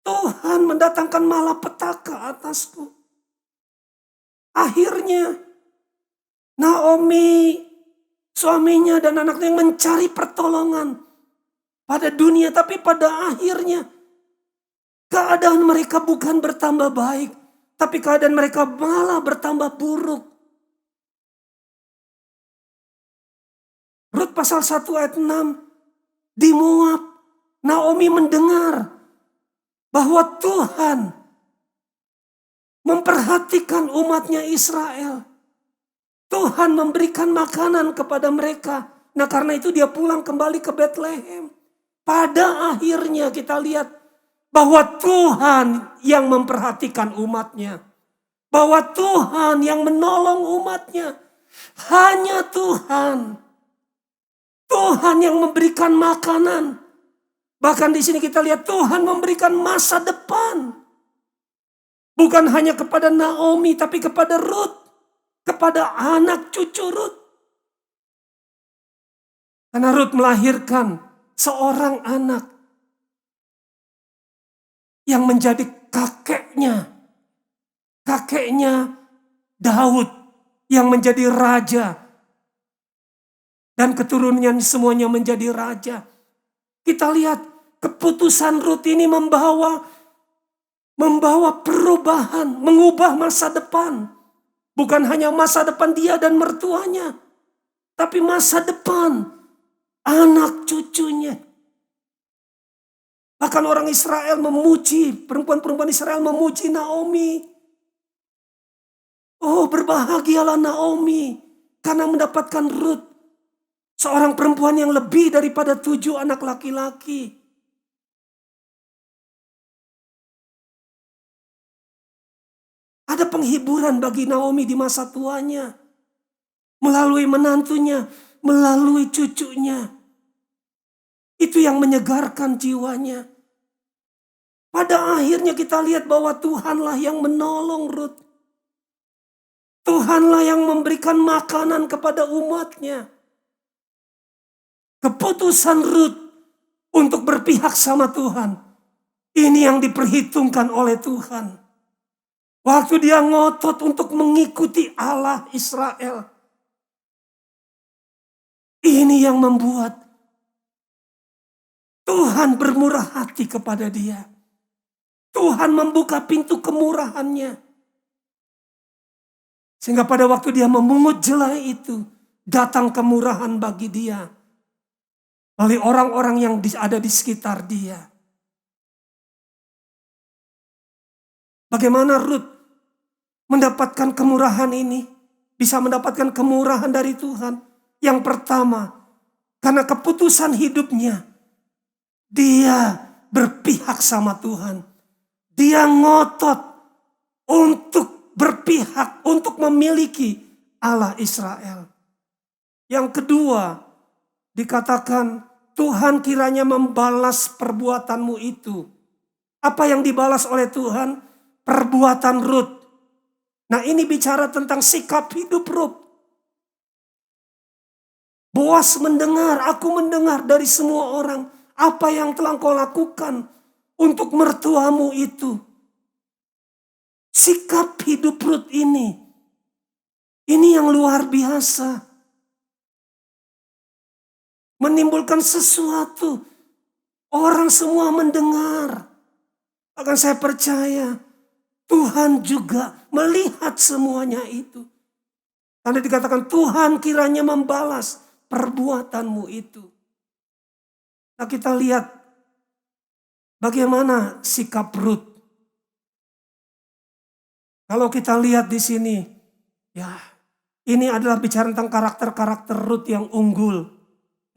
Tuhan mendatangkan malapetaka atasku. Akhirnya Naomi, suaminya dan anaknya mencari pertolongan pada dunia. Tapi pada akhirnya keadaan mereka bukan bertambah baik. Tapi keadaan mereka malah bertambah buruk. Rut pasal 1 ayat 6. di Moab, Naomi mendengar bahwa Tuhan memperhatikan umatnya Israel. Tuhan memberikan makanan kepada mereka. Nah, karena itu dia pulang kembali ke Bethlehem. Pada akhirnya kita lihat bahwa Tuhan yang memperhatikan umatnya. Bahwa Tuhan yang menolong umatnya. Hanya Tuhan. Tuhan yang memberikan makanan. Bahkan di sini kita lihat Tuhan memberikan masa depan. Bukan hanya kepada Naomi tapi kepada Ruth. Kepada anak cucu Ruth. Karena Ruth melahirkan seorang anak yang menjadi kakeknya. Kakeknya Daud yang menjadi raja. Dan keturunannya semuanya menjadi raja. Kita lihat keputusan Ruth ini membawa perubahan, mengubah masa depan. Bukan hanya masa depan dia dan mertuanya, tapi masa depan anak cucunya. Bahkan orang Israel memuji, perempuan-perempuan Israel memuji Naomi. Oh, berbahagialah Naomi karena mendapatkan Ruth. Seorang perempuan yang lebih daripada 7 anak laki-laki. Ada penghiburan bagi Naomi di masa tuanya. Melalui menantunya, melalui cucunya. Itu yang menyegarkan jiwanya. Pada akhirnya kita lihat bahwa Tuhanlah yang menolong Ruth. Tuhanlah yang memberikan makanan kepada umatnya. Keputusan Ruth untuk berpihak sama Tuhan. Ini yang diperhitungkan oleh Tuhan. Waktu dia ngotot untuk mengikuti Allah Israel. Ini yang membuat Tuhan bermurah hati kepada dia. Tuhan membuka pintu kemurahannya. Sehingga pada waktu dia memungut jelai itu, datang kemurahan bagi dia. Oleh orang-orang yang ada di sekitar dia. Bagaimana Ruth mendapatkan kemurahan ini? Bisa mendapatkan kemurahan dari Tuhan. Yang pertama, karena keputusan hidupnya, dia berpihak sama Tuhan. Dia ngotot untuk berpihak, untuk memiliki Allah Israel. Yang kedua, dikatakan Tuhan kiranya membalas perbuatanmu itu. Apa yang dibalas oleh Tuhan? Perbuatan Ruth. Nah, ini bicara tentang sikap hidup Ruth. Boas mendengar, aku mendengar dari semua orang apa yang telah kau lakukan untuk mertuamu itu. Sikap hidup Ruth ini yang luar biasa. Menimbulkan sesuatu. Orang semua mendengar. Akan saya percaya Tuhan juga melihat semuanya itu. Karena dikatakan Tuhan kiranya membalas perbuatanmu itu. Nah, kita lihat bagaimana sikap Ruth. Kalau kita lihat di sini, ya ini adalah bicara tentang karakter-karakter Ruth yang unggul,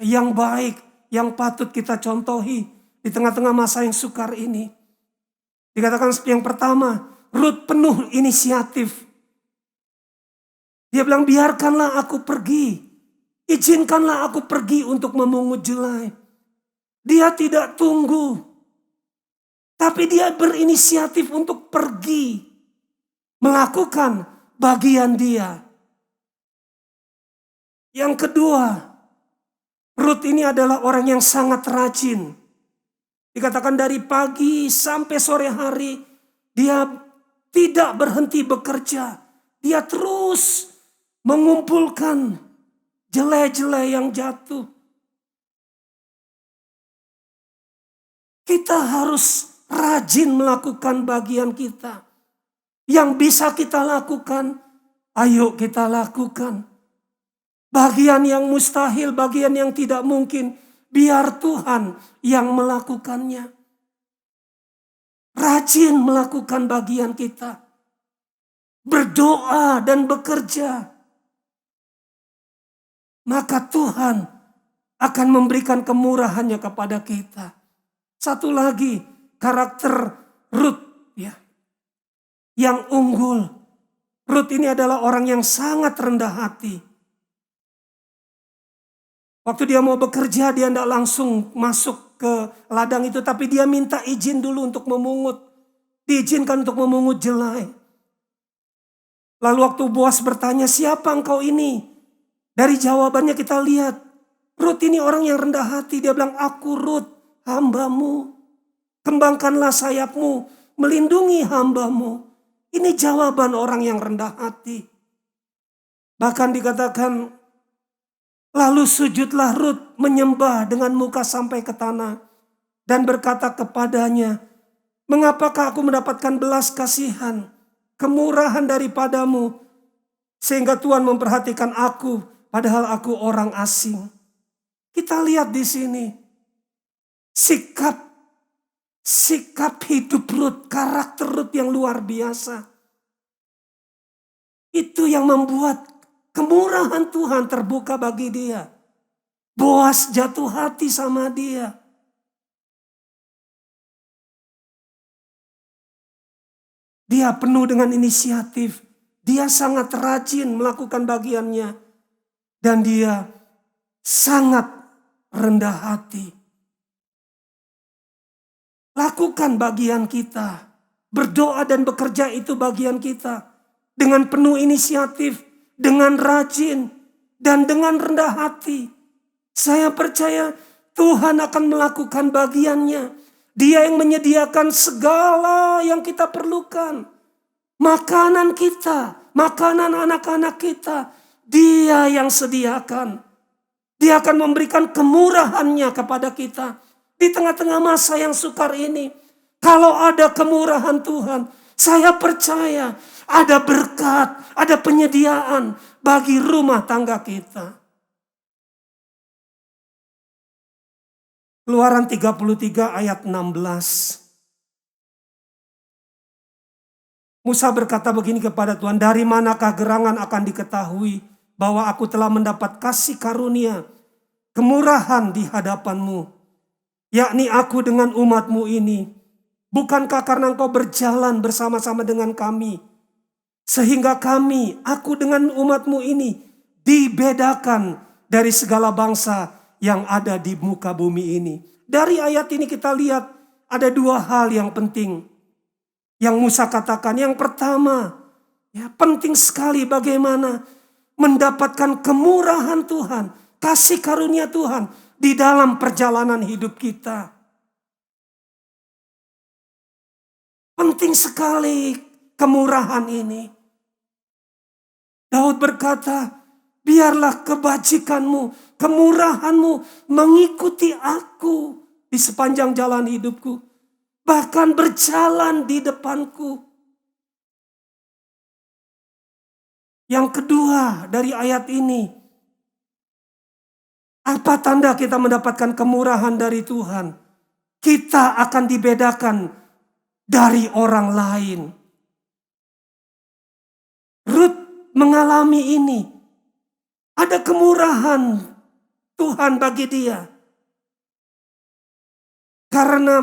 yang baik, yang patut kita contohi di tengah-tengah masa yang sukar ini. Dikatakan yang pertama, Ruth penuh inisiatif. Dia bilang, biarkanlah aku pergi. Izinkanlah aku pergi untuk memungut jelai. Dia tidak tunggu. Tapi dia berinisiatif untuk pergi. Melakukan bagian dia. Yang kedua, Ruth ini adalah orang yang sangat rajin. Dikatakan dari pagi sampai sore hari, dia tidak berhenti bekerja. Dia terus mengumpulkan jelai-jelai yang jatuh. Kita harus rajin melakukan bagian kita. Yang bisa kita lakukan, ayo kita lakukan. Bagian yang mustahil, bagian yang tidak mungkin, biar Tuhan yang melakukannya. Rajin melakukan bagian kita. Berdoa dan bekerja. Maka Tuhan akan memberikan kemurahannya kepada kita. Satu lagi, karakter Rut ya, yang unggul. Rut ini adalah orang yang sangat rendah hati. Waktu dia mau bekerja, dia tidak langsung masuk ke ladang itu, tapi dia minta izin dulu untuk memungut. Diizinkan untuk memungut jelai. Lalu waktu Boas bertanya, siapa engkau ini? Dari jawabannya kita lihat, Rut ini orang yang rendah hati. Dia bilang, aku Rut, hambamu. Kembangkanlah sayapmu, melindungi hambamu. Ini jawaban orang yang rendah hati. Bahkan dikatakan, lalu sujudlah Rut menyembah dengan muka sampai ke tanah. Dan berkata kepadanya, mengapakah aku mendapatkan belas kasihan, kemurahan daripadamu, sehingga Tuhan memperhatikan aku, padahal aku orang asing. Kita lihat di sini, sikap hidup Rut, karakter Rut yang luar biasa. Itu yang membuat kemurahan Tuhan terbuka bagi dia. Boas jatuh hati sama dia. Dia penuh dengan inisiatif. Dia sangat rajin melakukan bagiannya. Dan dia sangat rendah hati. Lakukan bagian kita. Berdoa dan bekerja itu bagian kita. Dengan penuh inisiatif, dengan rajin, dan dengan rendah hati. Saya percaya Tuhan akan melakukan bagiannya. Dia yang menyediakan segala yang kita perlukan. Makanan kita, makanan anak-anak kita, Dia yang sediakan. Dia akan memberikan kemurahannya kepada kita. Di tengah-tengah masa yang sukar ini, kalau ada kemurahan Tuhan, saya percaya ada berkat, ada penyediaan bagi rumah tangga kita. Keluaran 33 ayat 16. Musa berkata begini kepada Tuhan, dari manakah gerangan akan diketahui bahwa aku telah mendapat kasih karunia, kemurahan di hadapanmu, yakni aku dengan umatmu ini. Bukankah karena engkau berjalan bersama-sama dengan kami, sehingga aku dengan umatmu ini dibedakan dari segala bangsa yang ada di muka bumi ini. Dari ayat ini kita lihat ada dua hal yang penting yang Musa katakan. Yang pertama, ya, penting sekali bagaimana mendapatkan kemurahan Tuhan, kasih karunia Tuhan di dalam perjalanan hidup kita. Penting sekali kemurahan ini. Daud berkata, biarlah kebajikanmu, kemurahanmu mengikuti aku di sepanjang jalan hidupku. Bahkan berjalan di depanku. Yang kedua dari ayat ini, apa tanda kita mendapatkan kemurahan dari Tuhan? Kita akan dibedakan dari orang lain. Rut mengalami ini. Ada kemurahan Tuhan bagi dia. Karena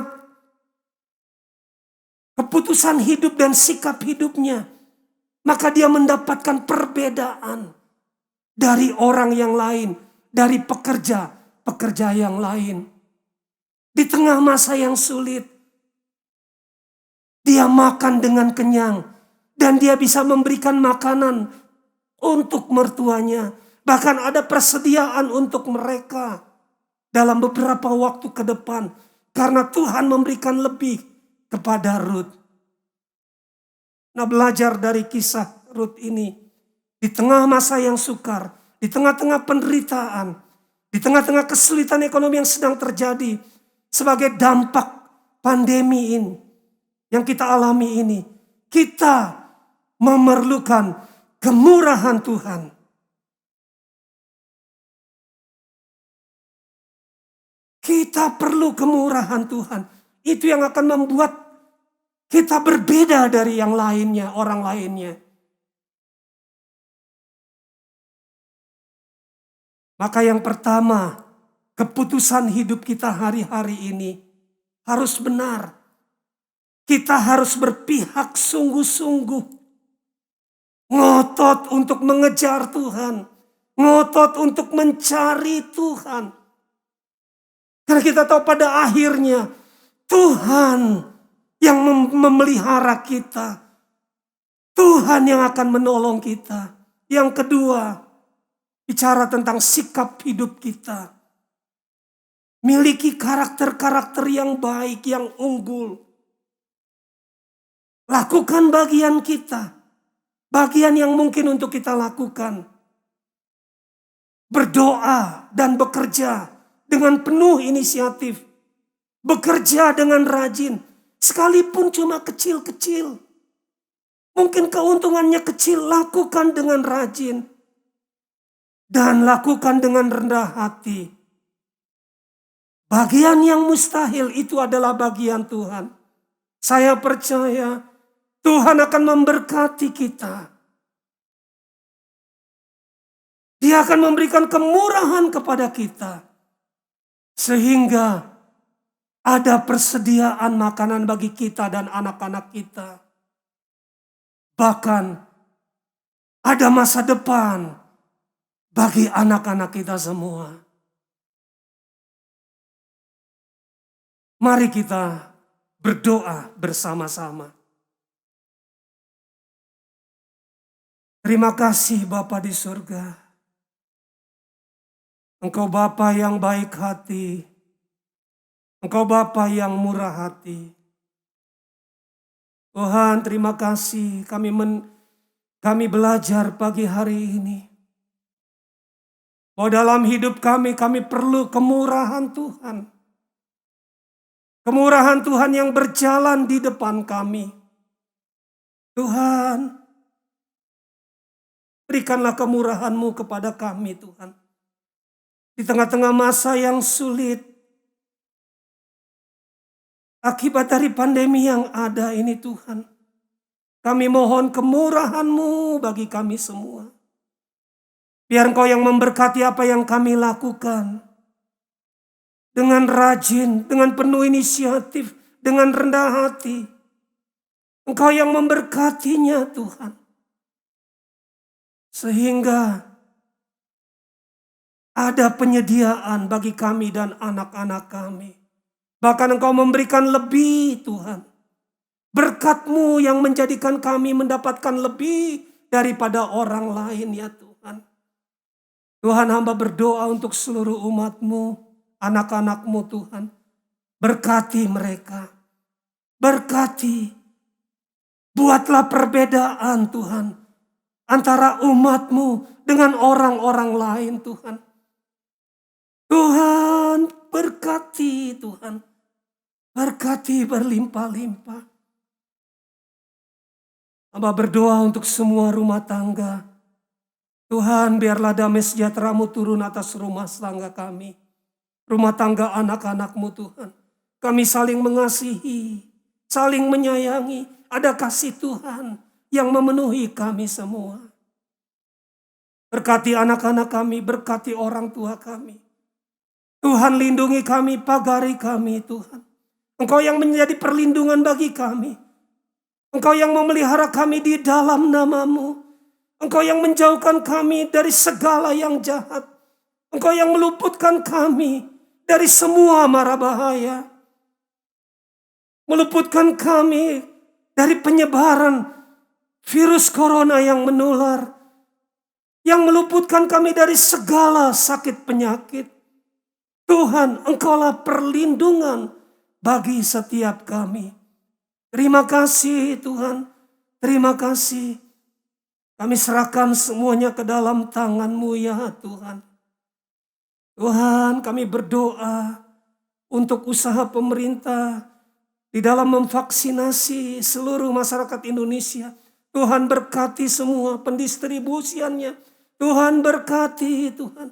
keputusan hidup dan sikap hidupnya, maka dia mendapatkan perbedaan dari orang yang lain, dari pekerja yang lain. Di tengah masa yang sulit, dia makan dengan kenyang dan dia bisa memberikan makanan untuk mertuanya. Bahkan ada persediaan untuk mereka dalam beberapa waktu ke depan. Karena Tuhan memberikan lebih kepada Rut. Nah, belajar dari kisah Rut ini. Di tengah masa yang sukar, di tengah-tengah penderitaan, di tengah-tengah kesulitan ekonomi yang sedang terjadi, sebagai dampak pandemi ini, yang kita alami ini, kita memerlukan kemurahan Tuhan. Kita perlu kemurahan Tuhan. Itu yang akan membuat kita berbeda dari yang lainnya, orang lainnya. Maka yang pertama, keputusan hidup kita hari-hari ini harus benar. Kita harus berpihak sungguh-sungguh. Ngotot untuk mengejar Tuhan. Ngotot untuk mencari Tuhan. Karena kita tahu pada akhirnya Tuhan yang memelihara kita. Tuhan yang akan menolong kita. Yang kedua, bicara tentang sikap hidup kita. Miliki karakter-karakter yang baik, yang unggul. Lakukan bagian kita. Bagian yang mungkin untuk kita lakukan. Berdoa dan bekerja dengan penuh inisiatif. Bekerja dengan rajin. Sekalipun cuma kecil-kecil. Mungkin keuntungannya kecil, lakukan dengan rajin. Dan lakukan dengan rendah hati. Bagian yang mustahil itu adalah bagian Tuhan. Saya percaya Tuhan akan memberkati kita. Dia akan memberikan kemurahan kepada kita. Sehingga ada persediaan makanan bagi kita dan anak-anak kita. Bahkan ada masa depan bagi anak-anak kita semua. Mari kita berdoa bersama-sama. Terima kasih Bapa di surga. Engkau Bapa yang baik hati. Engkau Bapa yang murah hati. Tuhan, terima kasih kami belajar pagi hari ini. Bahwa dalam hidup kami perlu kemurahan Tuhan. Kemurahan Tuhan yang berjalan di depan kami. Tuhan, berikanlah kemurahan-Mu kepada kami Tuhan. Di tengah-tengah masa yang sulit. Akibat dari pandemi yang ada ini Tuhan. Kami mohon kemurahan-Mu bagi kami semua. Biar Engkau yang memberkati apa yang kami lakukan. Dengan rajin, dengan penuh inisiatif, dengan rendah hati. Engkau yang memberkatinya Tuhan. Sehingga ada penyediaan bagi kami dan anak-anak kami. Bahkan Engkau memberikan lebih Tuhan. Berkat-Mu yang menjadikan kami mendapatkan lebih daripada orang lain ya Tuhan. Tuhan, hamba berdoa untuk seluruh umat-Mu. Anak-anak-Mu Tuhan, berkati mereka, berkati, buatlah perbedaan Tuhan, antara umat-Mu dengan orang-orang lain Tuhan. Tuhan, berkati Tuhan, berkati berlimpah-limpah. Hamba berdoa untuk semua rumah tangga. Tuhan, biarlah damai sejahtera-Mu turun atas rumah tangga kami. Rumah tangga anak-anak-Mu Tuhan. Kami saling mengasihi, saling menyayangi. Ada kasih Tuhan yang memenuhi kami semua. Berkati anak-anak kami, berkati orang tua kami. Tuhan, lindungi kami, pagari kami Tuhan. Engkau yang menjadi perlindungan bagi kami. Engkau yang memelihara kami di dalam nama-Mu. Engkau yang menjauhkan kami dari segala yang jahat. Engkau yang meluputkan kami dari semua mara bahaya. Meluputkan kami dari penyebaran virus corona yang menular. Yang meluputkan kami dari segala sakit penyakit. Tuhan, Engkaulah perlindungan bagi setiap kami. Terima kasih Tuhan. Terima kasih. Kami serahkan semuanya ke dalam tangan-Mu ya Tuhan. Tuhan, kami berdoa untuk usaha pemerintah di dalam memvaksinasi seluruh masyarakat Indonesia. Tuhan berkati semua pendistribusiannya. Tuhan berkati Tuhan.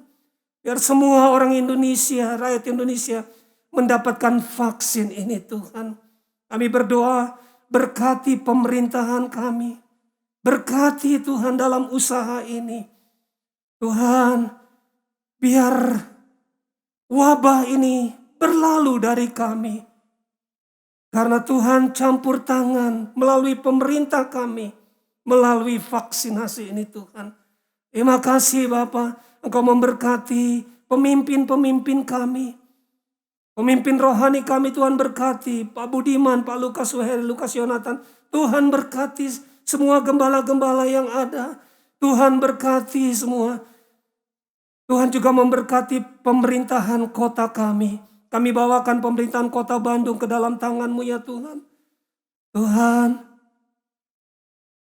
Biar semua orang Indonesia, rakyat Indonesia mendapatkan vaksin ini Tuhan. Kami berdoa berkati pemerintahan kami. Berkati Tuhan dalam usaha ini. Tuhan, biar wabah ini berlalu dari kami. Karena Tuhan campur tangan melalui pemerintah kami, melalui vaksinasi ini Tuhan. Terima kasih Bapa, Engkau memberkati pemimpin-pemimpin kami. Pemimpin rohani kami Tuhan berkati, Pak Budiman, Pak Lukas Weheri, Lukas Yonatan. Tuhan berkati semua gembala-gembala yang ada. Tuhan berkati semua. Tuhan juga memberkati pemerintahan kota kami. Kami bawakan pemerintahan kota Bandung ke dalam tangan-Mu ya Tuhan. Tuhan,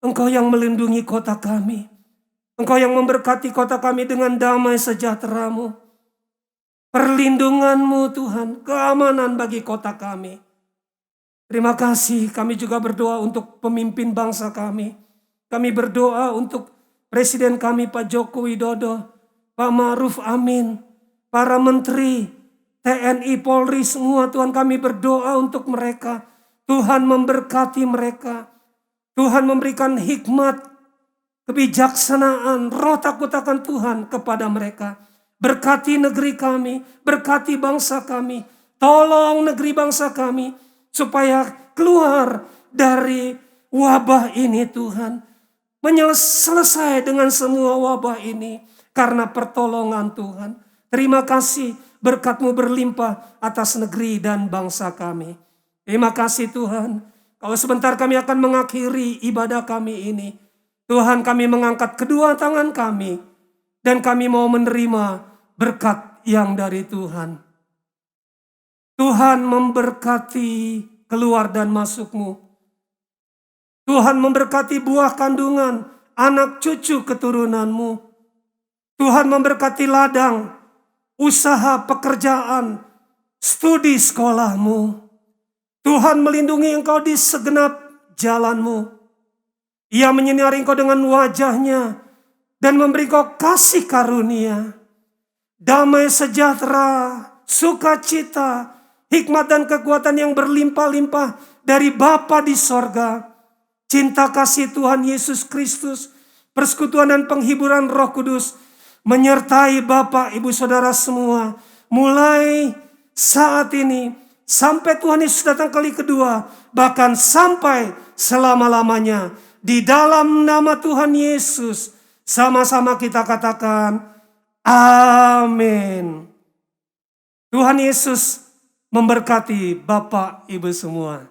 Engkau yang melindungi kota kami. Engkau yang memberkati kota kami dengan damai sejahtera-Mu. Perlindungan-Mu Tuhan, keamanan bagi kota kami. Terima kasih, kami juga berdoa untuk pemimpin bangsa kami. Kami berdoa untuk Presiden kami Pak Joko Widodo, Pak Ma'ruf Amin, para menteri, TNI, Polri semua Tuhan kami berdoa untuk mereka. Tuhan memberkati mereka. Tuhan memberikan hikmat, kebijaksanaan, roh takut akan Tuhan kepada mereka. Berkati negeri kami, berkati bangsa kami. Tolong negeri bangsa kami supaya keluar dari wabah ini Tuhan. Selesai dengan semua wabah ini karena pertolongan Tuhan. Terima kasih berkat-Mu berlimpah atas negeri dan bangsa kami. Terima kasih Tuhan. Kalau sebentar kami akan mengakhiri ibadah kami ini. Tuhan, kami mengangkat kedua tangan kami. Dan kami mau menerima berkat yang dari Tuhan. Tuhan memberkati keluar dan masuk-Mu. Tuhan memberkati buah kandungan, anak cucu keturunan-Mu. Tuhan memberkati ladang, usaha pekerjaan, studi sekolahmu. Tuhan melindungi engkau di segenap jalanmu. Ia menyinari engkau dengan wajahnya dan memberi engkau kasih karunia. Damai sejahtera, sukacita, hikmat dan kekuatan yang berlimpah-limpah dari Bapa di sorga. Cinta kasih Tuhan Yesus Kristus, persekutuan dan penghiburan Roh Kudus menyertai Bapak, Ibu, Saudara semua. Mulai saat ini sampai Tuhan Yesus datang kali kedua. Bahkan sampai selama-lamanya. Di dalam nama Tuhan Yesus. Sama-sama kita katakan amin. Tuhan Yesus memberkati Bapak, Ibu semua.